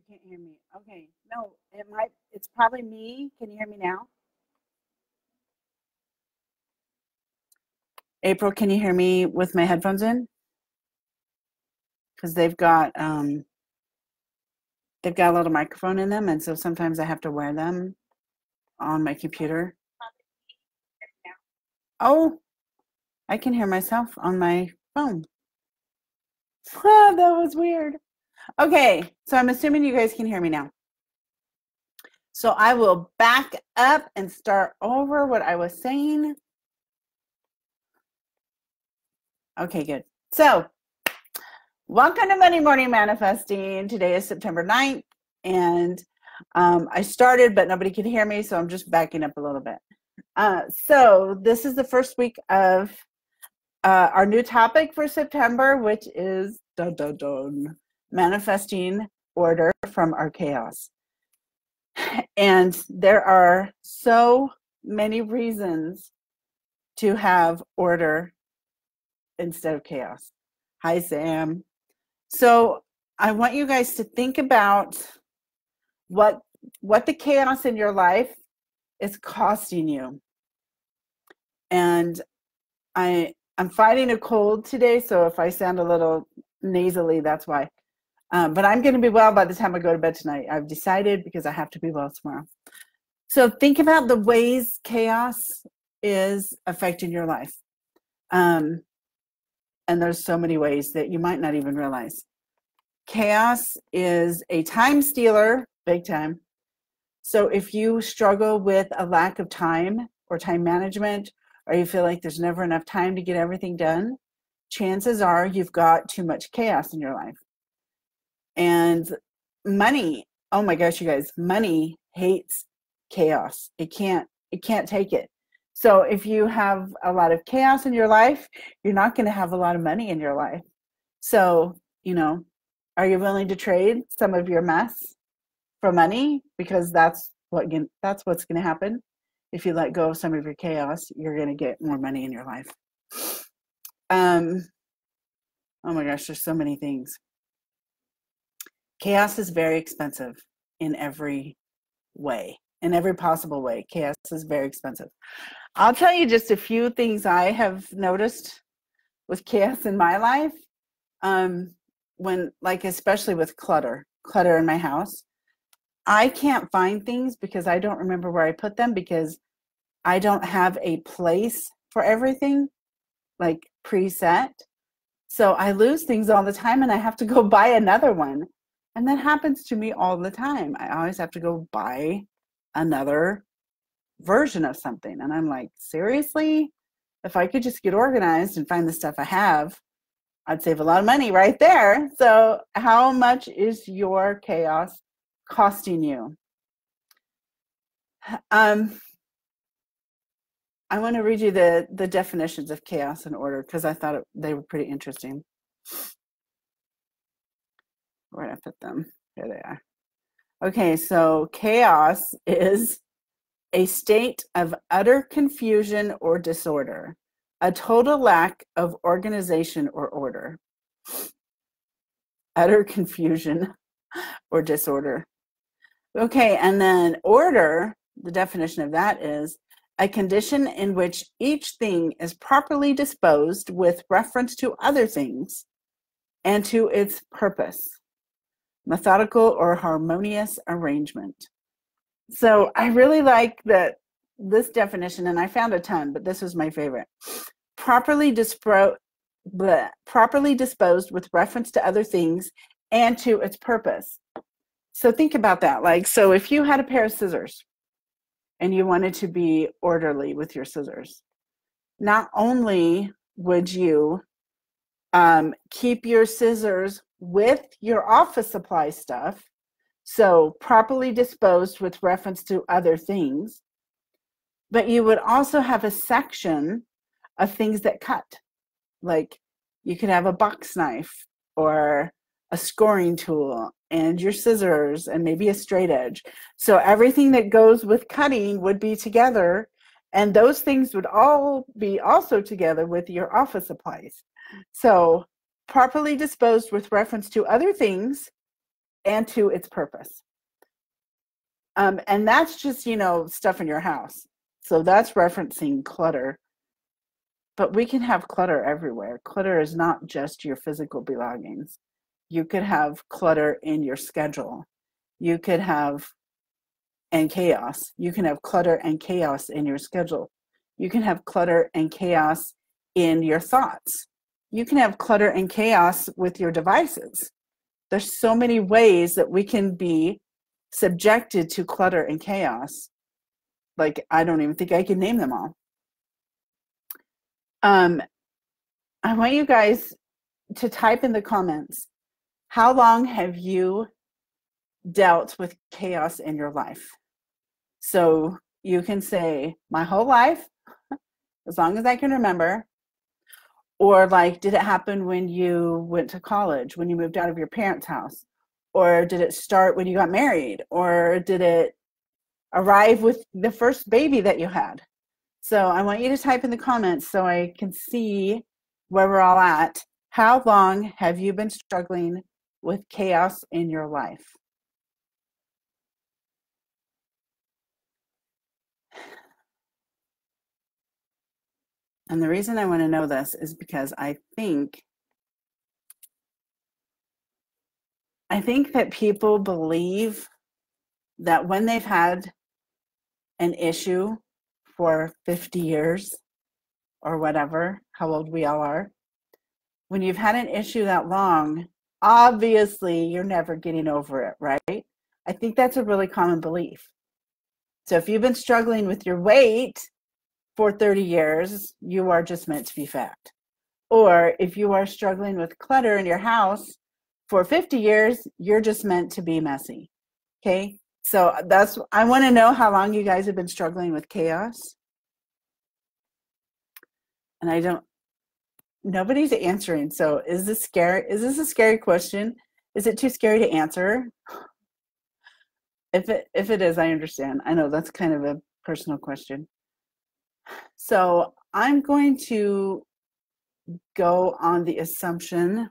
You can't hear me. Okay. No, it's probably me. Can you hear me now? April, can you hear me with my headphones in? Because they've got a little microphone in them, and so sometimes I have to wear them on my computer. Oh, I can hear myself on my phone. That was weird. Okay, so I'm assuming you guys can hear me now. So I will back up and start over what I was saying. Okay, good. So welcome to Monday Morning Manifesting. Today is September 9th, and I started, but nobody could hear me, so I'm just backing up a little bit. So this is the first week of our new topic for September, which is manifesting order from our chaos. And there are so many reasons to have order instead of chaos. Hi, Sam. So I want you guys to think about what the chaos in your life is costing you. And I'm fighting a cold today, so if I sound a little nasally, that's why. But I'm going to be well by the time I go to bed tonight. I've decided, because I have to be well tomorrow. So think about the ways chaos is affecting your life. And there's so many ways that you might not even realize. Chaos is a time stealer, big time. So if you struggle with a lack of time or time management, or you feel like there's never enough time to get everything done, chances are you've got too much chaos in your life. And money, oh my gosh, you guys, money hates chaos. It can't take it. So if you have a lot of chaos in your life, you're not going to have a lot of money in your life. So, are you willing to trade some of your mess for money? Because that's what's going to happen. If you let go of some of your chaos, you're going to get more money in your life. Oh my gosh, there's so many things. Chaos is very expensive in every way, in every possible way. Chaos is very expensive. I'll tell you just a few things I have noticed with chaos in my life. Especially with clutter in my house. I can't find things because I don't remember where I put them, because I don't have a place for everything, like preset. So I lose things all the time, and I have to go buy another one. And that happens to me all the time. I always have to go buy another version of something. And I'm like, seriously? If I could just get organized and find the stuff I have, I'd save a lot of money right there. So how much is your chaos costing you? I want to read you the definitions of chaos and order, because I thought they were pretty interesting. Where did I put them? Here they are. Okay, so chaos is a state of utter confusion or disorder, a total lack of organization or order. Utter confusion or disorder. Okay, and then order, the definition of that is a condition in which each thing is properly disposed with reference to other things and to its purpose. Methodical or harmonious arrangement. So I really like this definition, and I found a ton, but this was my favorite. Properly disposed with reference to other things and to its purpose. So think about that. So if you had a pair of scissors and you wanted to be orderly with your scissors, not only would you keep your scissors with your office supply stuff, so properly disposed with reference to other things, but you would also have a section of things that cut. Like you could have a box knife or a scoring tool and your scissors and maybe a straight edge. So everything that goes with cutting would be together, and those things would all be also together with your office supplies. So properly disposed with reference to other things and to its purpose. And that's just, stuff in your house. So that's referencing clutter. But we can have clutter everywhere. Clutter is not just your physical belongings. You could have clutter in your schedule. You could have, and chaos. You can have clutter and chaos in your schedule. You can have clutter and chaos in your thoughts. You can have clutter and chaos with your devices. There's so many ways that we can be subjected to clutter and chaos. Like, I don't even think I can name them all. I want you guys to type in the comments, how long have you dealt with chaos in your life? So you can say, my whole life, as long as I can remember. Or like, did it happen when you went to college, when you moved out of your parents' house? Or did it start when you got married? Or did it arrive with the first baby that you had? So I want you to type in the comments so I can see where we're all at. How long have you been struggling with chaos in your life? And the reason I want to know this is because I think that people believe that when they've had an issue for 50 years or whatever, how old we all are, when you've had an issue that long, obviously you're never getting over it, right? I think that's a really common belief. So if you've been struggling with your weight for 30 years, you are just meant to be fat. Or if you are struggling with clutter in your house for 50 years, you're just meant to be messy. Okay? So I want to know how long you guys have been struggling with chaos. And nobody's answering. So is this scary? Is this a scary question? Is it too scary to answer? If it is, I understand. I know that's kind of a personal question. So I'm going to go on the assumption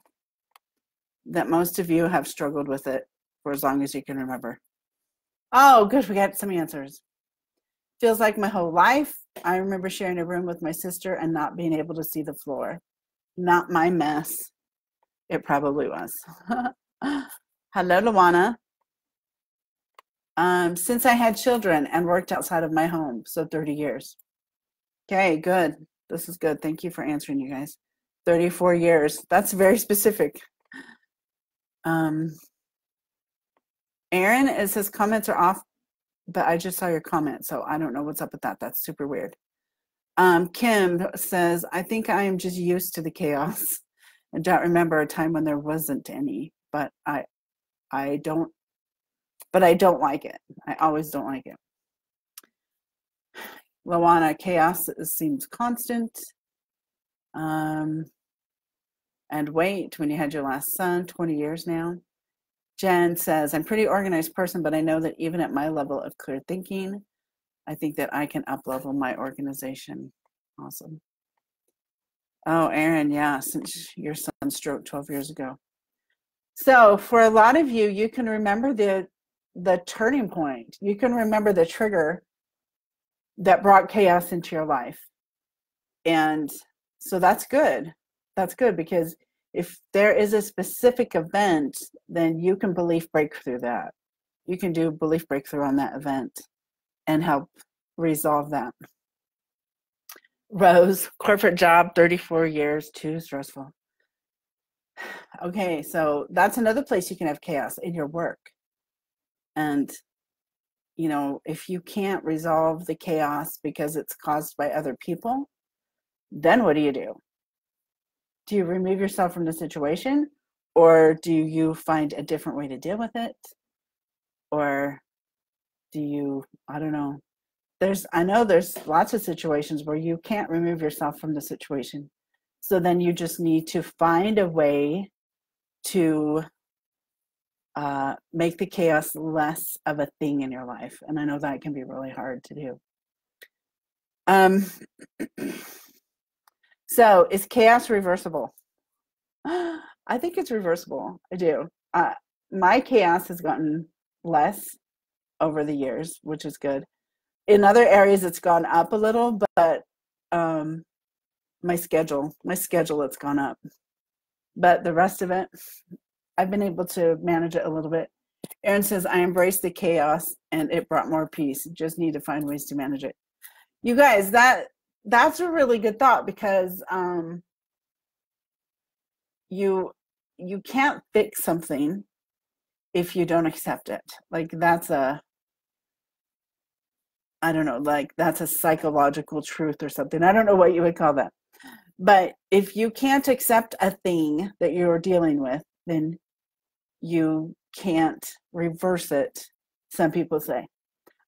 that most of you have struggled with it for as long as you can remember. Oh, good, we got some answers. Feels like my whole life. I remember sharing a room with my sister and not being able to see the floor. Not my mess. It probably was. Hello, Luana. Since I had children and worked outside of my home, so 30 years. Okay, good. This is good. Thank you for answering, you guys. 34 years. That's very specific. Aaron, it says comments are off, but I just saw your comment, so I don't know what's up with that. That's super weird. Kim says, I think I am just used to the chaos and don't remember a time when there wasn't any, but I don't like it. I always don't like it. Luana, chaos seems constant. And wait, when you had your last son, 20 years now. Jen says, I'm a pretty organized person, but I know that even at my level of clear thinking, I think that I can up-level my organization. Awesome. Oh, Aaron, yeah, since your son stroked 12 years ago. So for a lot of you, you can remember the turning point. You can remember the trigger that brought chaos into your life. And so that's good. That's good, because if there is a specific event, then you can belief break through that. You can do belief breakthrough on that event and help resolve that. Rose, corporate job, 34 years, too stressful. Okay, so that's another place you can have chaos, in your work. And, if you can't resolve the chaos because it's caused by other people, then what do? Do you remove yourself from the situation, or do you find a different way to deal with it? Or do you, I don't know. I know there's lots of situations where you can't remove yourself from the situation. So then you just need to find a way to make the chaos less of a thing in your life. And I know that can be really hard to do. So is chaos reversible? I think it's reversible. I do. my chaos has gotten less over the years, which is good. In other areas, it's gone up a little, but my schedule, it's gone up. But the rest of it, I've been able to manage it a little bit. Erin says, I embraced the chaos and it brought more peace. Just need to find ways to manage it. You guys, that's a really good thought, because you can't fix something if you don't accept it. Like, that's a, I don't know, like that's a psychological truth or something. I don't know what you would call that. But if you can't accept a thing that you're dealing with, then you can't reverse it, some people say.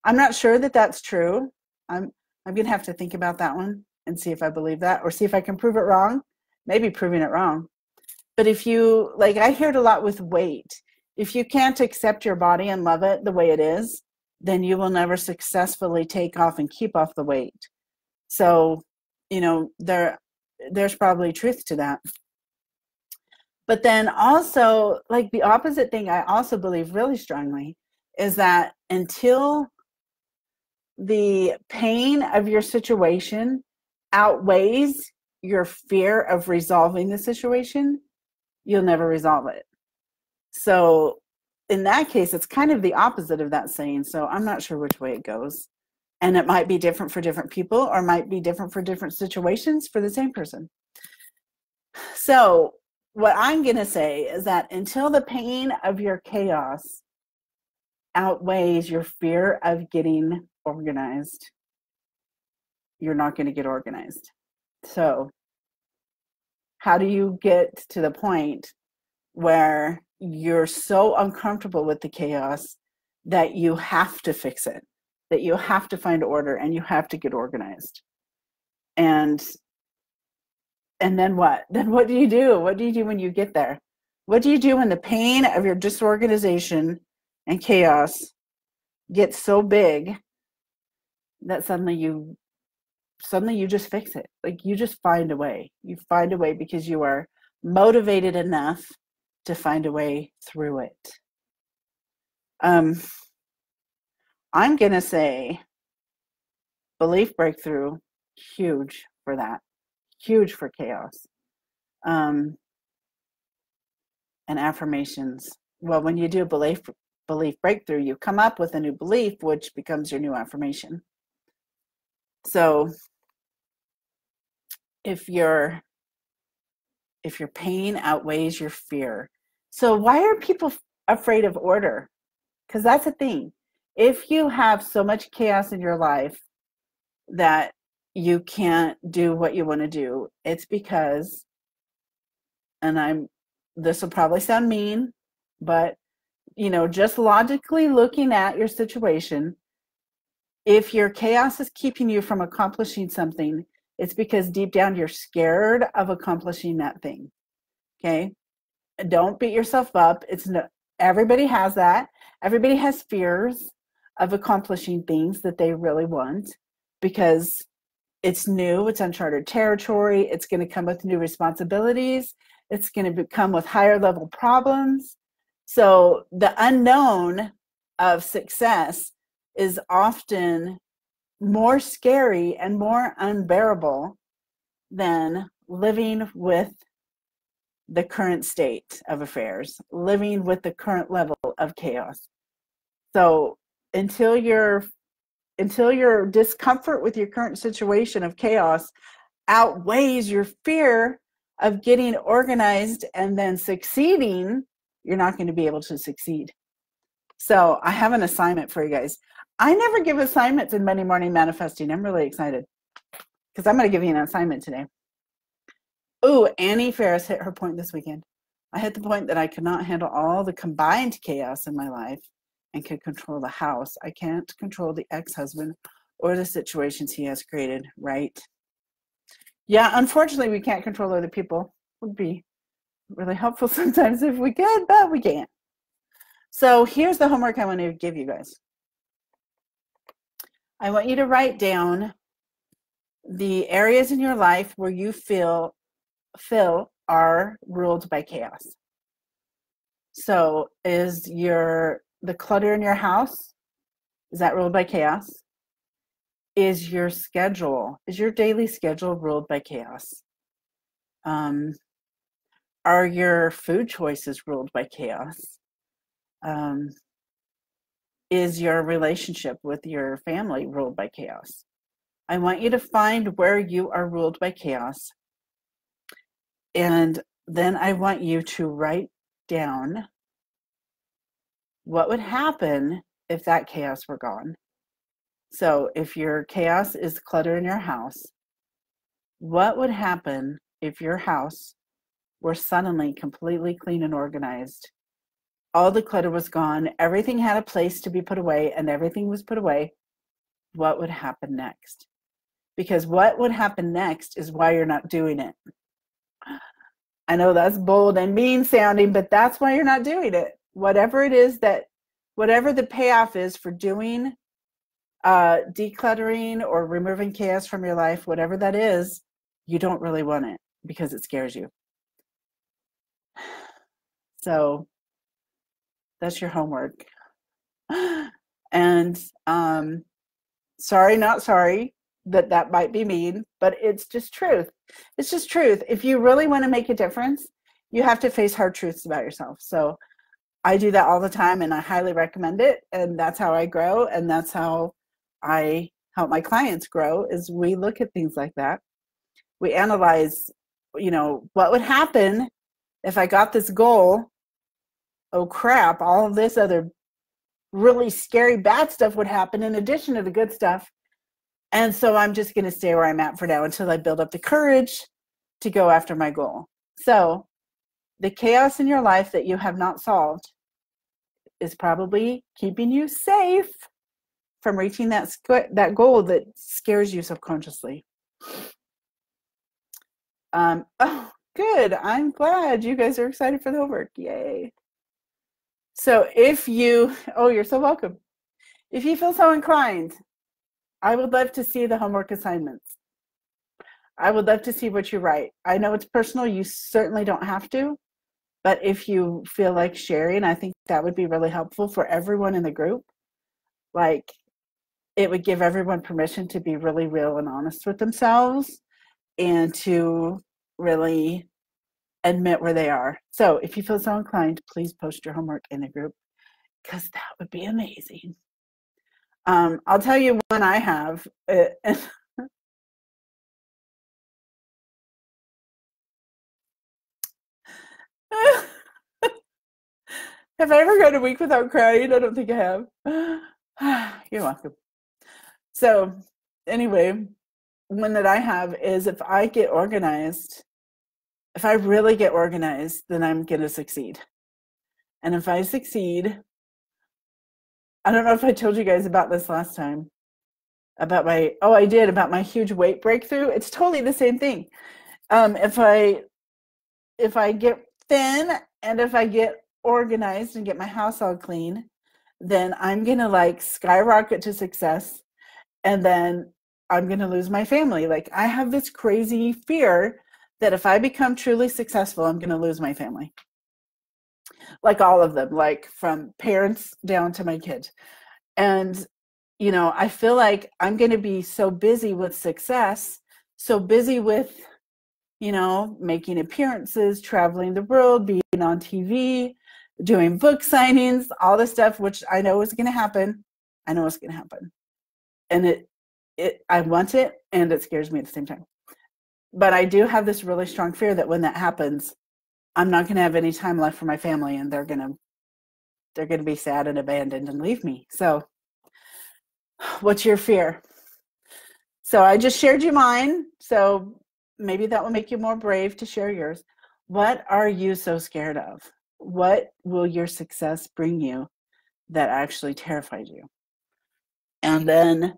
I'm not sure that that's true. I'm going to have to think about that one and see if I believe that, or see if I can prove it wrong. Maybe proving it wrong. But if you, like, I hear it a lot with weight. If you can't accept your body and love it the way it is, then you will never successfully take off and keep off the weight. So, you know, there's probably truth to that. But then also, like, the opposite thing I also believe really strongly is that until the pain of your situation outweighs your fear of resolving the situation, you'll never resolve it. So in that case, it's kind of the opposite of that saying. So I'm not sure which way it goes. And it might be different for different people, or might be different for different situations for the same person. So what I'm going to say is that until the pain of your chaos outweighs your fear of getting organized, you're not going to get organized. So how do you get to the point where you're so uncomfortable with the chaos that you have to fix it, that you have to find order and you have to get organized? And then what? Then what do you do? What do you do when you get there? What do you do when the pain of your disorganization and chaos gets so big that suddenly you just fix it? Like, you just find a way. You find a way because you are motivated enough to find a way through it. I'm going to say belief breakthrough, huge for that. Huge for chaos. And affirmations. Well, when you do belief breakthrough, you come up with a new belief, which becomes your new affirmation. So if your pain outweighs your fear. So why are people afraid of order? Because that's a thing. If you have so much chaos in your life that you can't do what you want to do, it's because, and this will probably sound mean, but, you know, just logically looking at your situation, if your chaos is keeping you from accomplishing something, it's because deep down you're scared of accomplishing that thing. Okay? Don't beat yourself up. Everybody has that. Everybody has fears of accomplishing things that they really want, because it's new, it's uncharted territory, it's going to come with new responsibilities, it's going to come with higher level problems. So the unknown of success is often more scary and more unbearable than living with the current state of affairs, living with the current level of chaos. So until your discomfort with your current situation of chaos outweighs your fear of getting organized and then succeeding, you're not going to be able to succeed. So I have an assignment for you guys. I never give assignments in Monday Morning Manifesting. I'm really excited because I'm going to give you an assignment today. Ooh, Annie Ferris hit her point this weekend. I hit the point that I could not handle all the combined chaos in my life and could control the house. I can't control the ex-husband or the situations he has created, right? Yeah, unfortunately, we can't control other people. It would be really helpful sometimes if we could, but we can't. So here's the homework I want to give you guys. I want you to write down the areas in your life where you feel are ruled by chaos. So is the clutter in your house, is that ruled by chaos? Is your daily schedule ruled by chaos? Are your food choices ruled by chaos? Is your relationship with your family ruled by chaos? I want you to find where you are ruled by chaos. And then I want you to write down what would happen if that chaos were gone. So if your chaos is clutter in your house, what would happen if your house were suddenly completely clean and organized? All the clutter was gone, everything had a place to be put away, and everything was put away. What would happen next? Because what would happen next is why you're not doing it. I know that's bold and mean sounding, but that's why you're not doing it. Whatever it is whatever the payoff is for doing decluttering or removing chaos from your life, whatever that is, you don't really want it because it scares you. So that's your homework. And sorry, not sorry that might be mean, but it's just truth. It's just truth. If you really want to make a difference, you have to face hard truths about yourself. So I do that all the time, and I highly recommend it. And that's how I grow, and that's how I help my clients grow, is we look at things like that. We analyze, what would happen if I got this goal? Oh crap, all of this other really scary bad stuff would happen in addition to the good stuff. And so I'm just going to stay where I'm at for now until I build up the courage to go after my goal. So the chaos in your life that you have not solved is probably keeping you safe from reaching that goal that scares you subconsciously. Oh, good. I'm glad you guys are excited for the homework. Yay. So you're so welcome. If you feel so inclined, I would love to see the homework assignments. I would love to see what you write. I know it's personal. You certainly don't have to. But if you feel like sharing, I think that would be really helpful for everyone in the group. Like, it would give everyone permission to be really real and honest with themselves and to really admit where they are. So if you feel so inclined, please post your homework in the group, because that would be amazing. I'll tell you when I have. Have I ever gone a week without crying? I don't think I have. You're welcome. So anyway, one that I have is, if I get organized, if I really get organized, then I'm going to succeed. And if I succeed, I don't know if I told you guys about this last time, about my huge weight breakthrough. It's totally the same thing. If I get thin and if I get organized and get my house all clean, then I'm going to skyrocket to success. And then I'm going to lose my family. I have this crazy fear that if I become truly successful, I'm going to lose my family. All of them, from parents down to my kids. And, I feel like I'm going to be so busy with success, so busy with, making appearances, traveling the world, being on TV, doing book signings, all this stuff, which I know is going to happen. I know it's going to happen. And I want it, and it scares me at the same time. But I do have this really strong fear that when that happens, I'm not going to have any time left for my family, and they're going to be sad and abandoned and leave me. So what's your fear? So I just shared you mine. So maybe that will make you more brave to share yours. What are you so scared of? What will your success bring you that actually terrified you? And then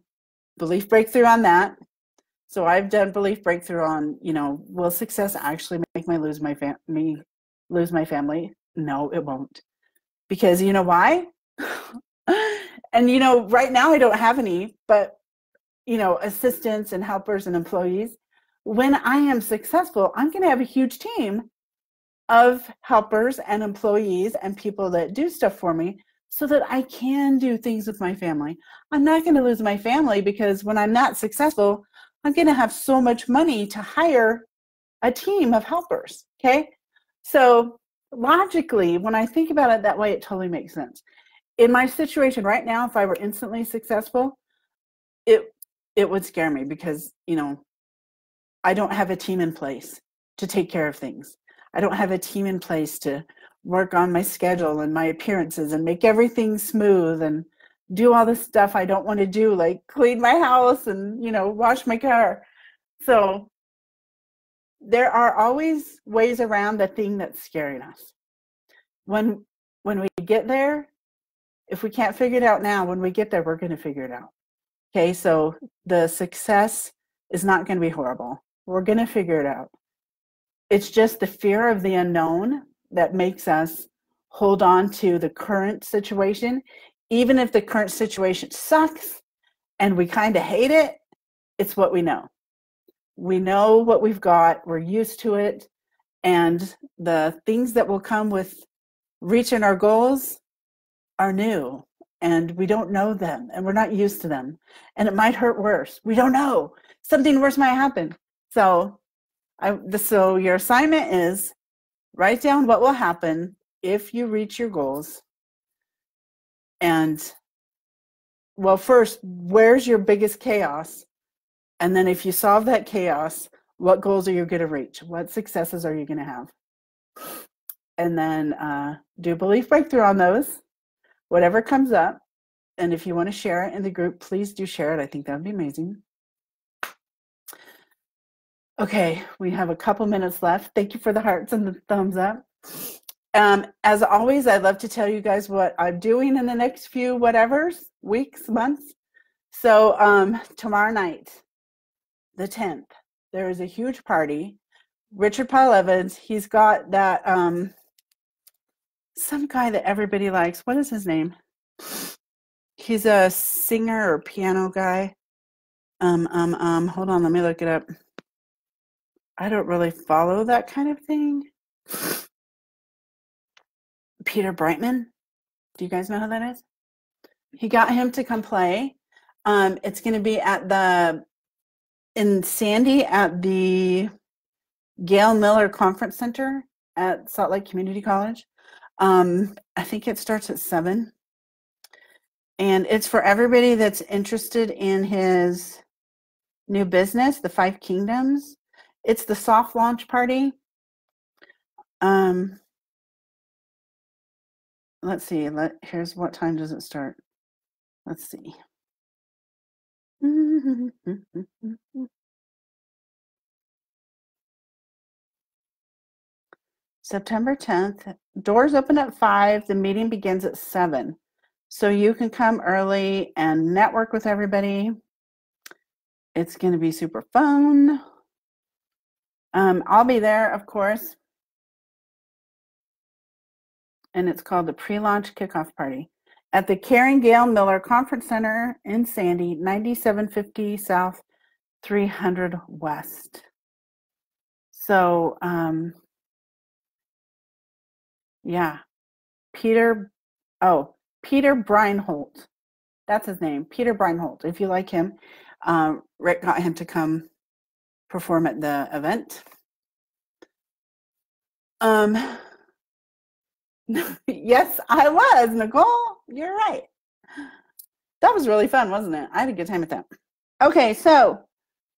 belief breakthrough on that. So I've done belief breakthrough on, will success actually make me lose my family? No, it won't. Because you know why? And right now I don't have any, but assistants and helpers and employees. When I am successful, I'm going to have a huge team of helpers and employees and people that do stuff for me so that I can do things with my family. I'm not going to lose my family because when I'm not successful, I'm going to have so much money to hire a team of helpers. Okay. So logically, when I think about it that way, it totally makes sense. In my situation right now, if I were instantly successful, it would scare me because, you know, I don't have a team in place to take care of things. I don't have a team in place to work on my schedule and my appearances and make everything smooth and do all the stuff I don't want to do, like clean my house and, you know, wash my car. So there are always ways around the thing that's scaring us. When we get there, if we can't figure it out now, when we get there, we're going to figure it out. Okay, so the success is not going to be horrible. We're going to figure it out. It's just the fear of the unknown that makes us hold on to the current situation. Even if the current situation sucks and we kind of hate it, it's what we know. We know what we've got, we're used to it, and the things that will come with reaching our goals are new, and we don't know them, and we're not used to them, and it might hurt worse. We don't know. Something worse might happen. So your assignment is write down what will happen if you reach your goals. And, well, first, where's your biggest chaos? And then if you solve that chaos, what goals are you going to reach? What successes are you going to have? And then do belief breakthrough on those, whatever comes up. And if you want to share it in the group, please do share it. I think that would be amazing. Okay, we have a couple minutes left. Thank you for the hearts and the thumbs up. As always, I'd love to tell you guys what I'm doing in the next few whatevers, weeks, months. So tomorrow night, the 10th, there is a huge party. Richard Paul Evans, he's got that, some guy that everybody likes. What is his name? He's a singer or piano guy. Hold on, let me look it up. I don't really follow that kind of thing. Peter Brightman. Do you guys know who that is? He got him to come play. It's going to be in Sandy at the Gail Miller Conference Center at Salt Lake Community College. I think it starts at 7. And it's for everybody that's interested in his new business, the 5 Kingdoms. It's the soft launch party. Let's see. Here's what time does it start. Let's see. September 10th. Doors open at 5. The meeting begins at 7. So you can come early and network with everybody. It's going to be super fun. I'll be there, of course. And it's called the Pre-Launch Kickoff Party at the Karen Gail Miller Conference Center in Sandy, 9750 South, 300 West. So, yeah, Peter Breinholt. That's his name, Peter Breinholt. If you like him, Rick got him to come perform at the event. Yes, I was, Nicole. You're right. That was really fun, wasn't it? I had a good time with that. Okay, so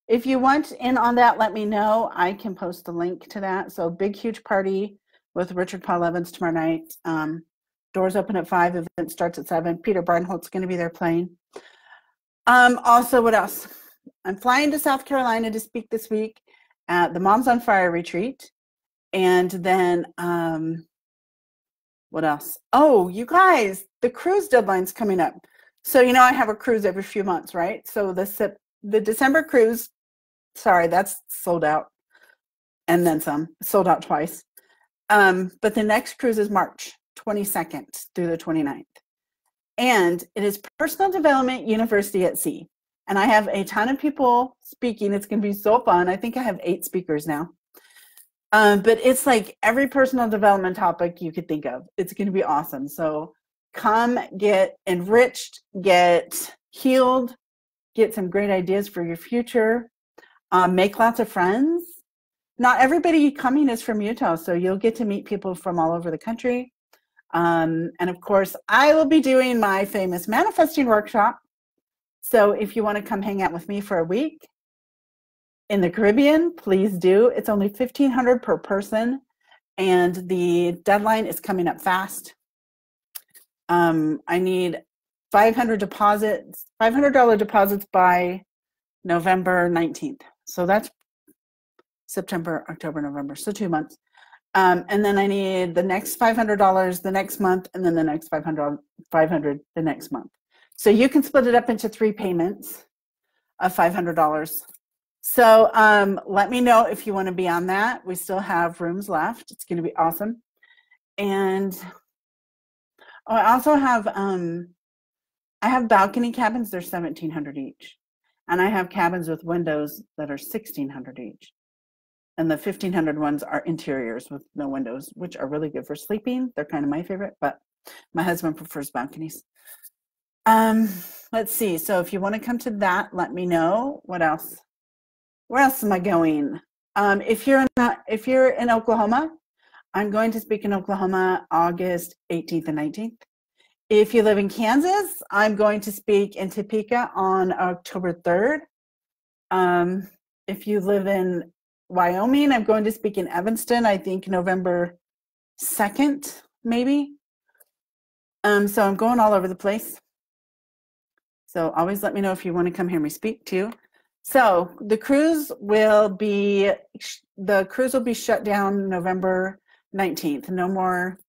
if you want in on that, let me know. I can post a link to that. So big, huge party with Richard Paul Evans tomorrow night. Doors open at 5. Event starts at 7. Peter Breinholt's going to be there playing. Also, what else? I'm flying to South Carolina to speak this week at the Moms on Fire retreat. And then, what else? Oh, you guys, the cruise deadline's coming up. So, you know, I have a cruise every few months, right? So the December cruise, sorry, that's sold out. And then some, sold out twice. But the next cruise is March 22nd through the 29th. And it is Personal Development University at Sea. And I have a ton of people speaking. It's going to be so fun. I think I have 8 speakers now. But it's like every personal development topic you could think of. It's going to be awesome. So come get enriched, get healed, get some great ideas for your future, make lots of friends. Not everybody coming is from Utah, so you'll get to meet people from all over the country. And of course, I will be doing my famous manifesting workshop. So if you want to come hang out with me for a week in the Caribbean, please do. It's only $1,500 per person, and the deadline is coming up fast. I need $500 deposits by November 19th. So that's September, October, November. So 2 months. And then I need the next $500 the next month, and then the next $500 the next month. So you can split it up into 3 payments of $500. So let me know if you want to be on that. We still have rooms left. It's going to be awesome. And I also have I have balcony cabins. They're $1,700 each, and I have cabins with windows that are $1,600 each. And the $1,500 ones are interiors with no windows, which are really good for sleeping. They're kind of my favorite, but my husband prefers balconies. Let's see. So if you want to come to that, let me know. What else? Where else am I going? If you're in Oklahoma, I'm going to speak in Oklahoma August 18th and 19th. If you live in Kansas, I'm going to speak in Topeka on October 3rd. If you live in Wyoming, I'm going to speak in Evanston, I think November 2nd, maybe. So I'm going all over the place. So always let me know if you want to come hear me speak too. So the cruise will be shut down November 19th. No more,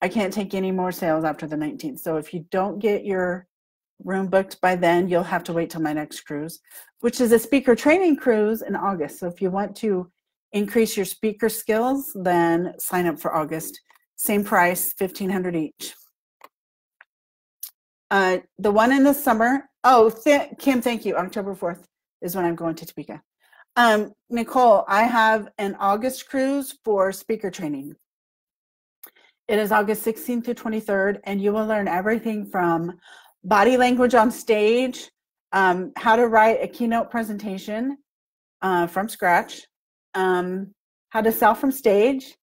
I can't take any more sales after the 19th. So if you don't get your room booked by then, you'll have to wait till my next cruise, which is a speaker training cruise in August. So if you want to increase your speaker skills, then sign up for August. Same price, $1,500 each. The one in the summer, Kim, thank you. October 4th is when I'm going to Topeka. Nicole, I have an August cruise for speaker training. It is August 16th to 23rd, and you will learn everything from body language on stage, how to write a keynote presentation from scratch, how to sell from stage,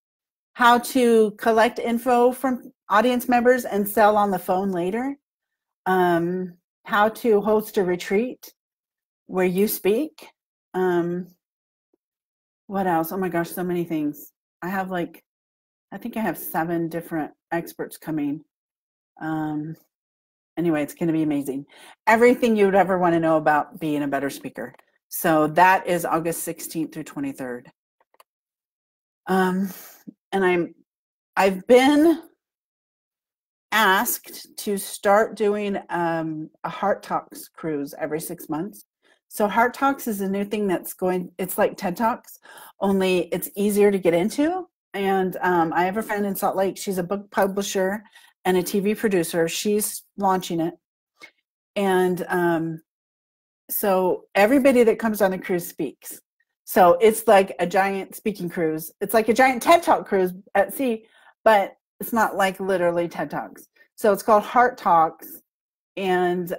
how to collect info from audience members and sell on the phone later, how to host a retreat where you speak. What else? Oh my gosh, so many things. I think I have 7 different experts coming. Anyway, it's going to be amazing. Everything you would ever want to know about being a better speaker. So that is August 16th through 23rd. And I've been asked to start doing a Heart Talks cruise every 6 months. So Heart Talks is a new thing that's it's like TED Talks, only it's easier to get into. And I have a friend in Salt Lake. She's a book publisher and a TV producer. She's launching it. And so everybody that comes on the cruise speaks. So it's like a giant speaking cruise. It's like a giant TED Talk cruise at sea, but it's not like literally TED Talks. So it's called Heart Talks. And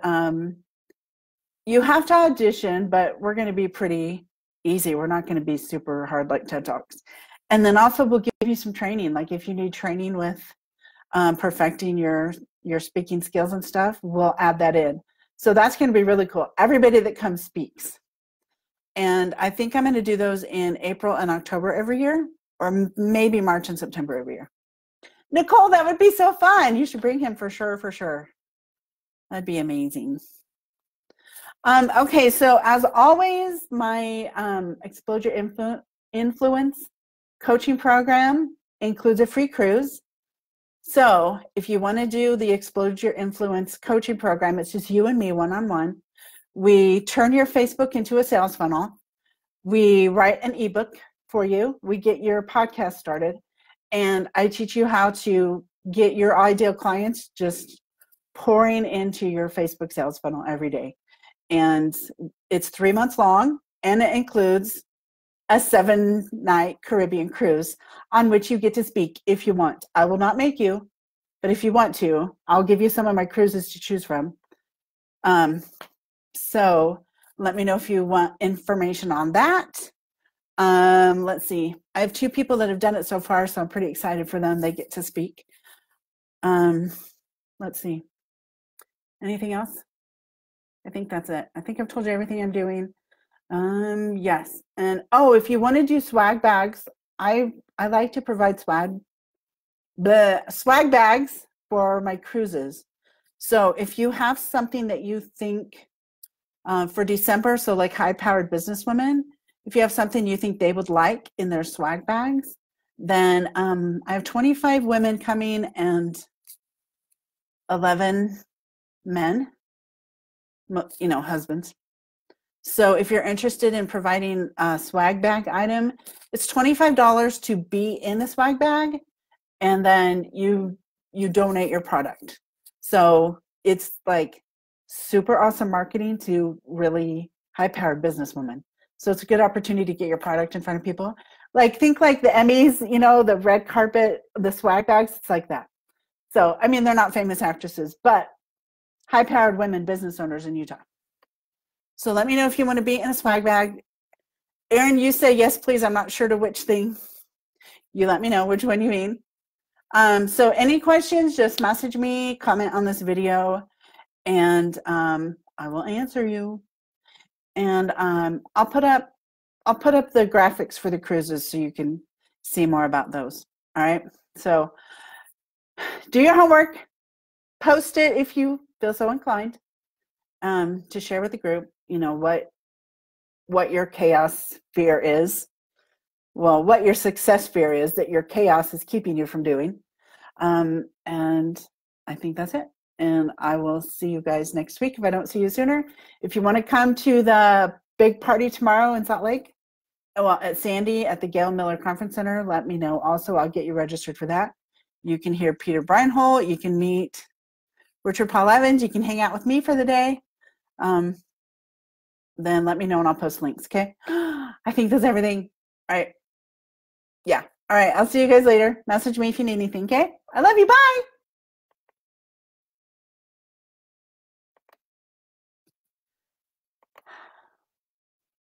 you have to audition, but we're going to be pretty easy. We're not going to be super hard like TED Talks. And then also we'll give you some training. Like if you need training with perfecting your speaking skills and stuff, we'll add that in. So that's going to be really cool. Everybody that comes speaks. And I think I'm going to do those in April and October every year, or maybe March and September every year. Nicole, that would be so fun. You should bring him for sure, for sure. That'd be amazing. Okay, so as always, my Explode Your Influence coaching program includes a free cruise. So if you want to do the Explode Your Influence coaching program, it's just you and me one-on-one. We turn your Facebook into a sales funnel. We write an ebook for you. We get your podcast started. And I teach you how to get your ideal clients just pouring into your Facebook sales funnel every day. And it's 3 months long, and it includes a 7-night Caribbean cruise on which you get to speak if you want. I will not make you, but if you want to, I'll give you some of my cruises to choose from. So let me know if you want information on that. Let's see. I have 2 people that have done it so far, so I'm pretty excited for them. They get to speak. Let's see. Anything else? I think that's it. I think I've told you everything I'm doing. Yes. And if you want to do swag bags, I like to provide swag bags for my cruises. So if you have something that you think for December, so like high-powered businesswomen, if you have something you think they would like in their swag bags, then I have 25 women coming and 11 men, husbands. So if you're interested in providing a swag bag item, it's $25 to be in the swag bag, and then you donate your product. So it's like super awesome marketing to really high-powered businesswomen. So it's a good opportunity to get your product in front of people. Like, think like the Emmys, the red carpet, the swag bags, it's like that. So, I mean, they're not famous actresses, but high-powered women business owners in Utah. So let me know if you want to be in a swag bag. Erin, you say yes, please. I'm not sure to which thing. You let me know which one you mean. So any questions, just message me, comment on this video, and I will answer you. And I'll put up the graphics for the cruises so you can see more about those. All right. So do your homework. Post it if you feel so inclined to share with the group. What your chaos fear is. Well, what your success fear is that your chaos is keeping you from doing. And I think that's it. And I will see you guys next week if I don't see you sooner. If you want to come to the big party tomorrow in Salt Lake, at Sandy at the Gail Miller Conference Center, let me know. Also, I'll get you registered for that. You can hear Peter Breinholt. You can meet Richard Paul Evans. You can hang out with me for the day. Then let me know and I'll post links, okay? I think that's everything. All right. Yeah. All right. I'll see you guys later. Message me if you need anything, okay? I love you. Bye.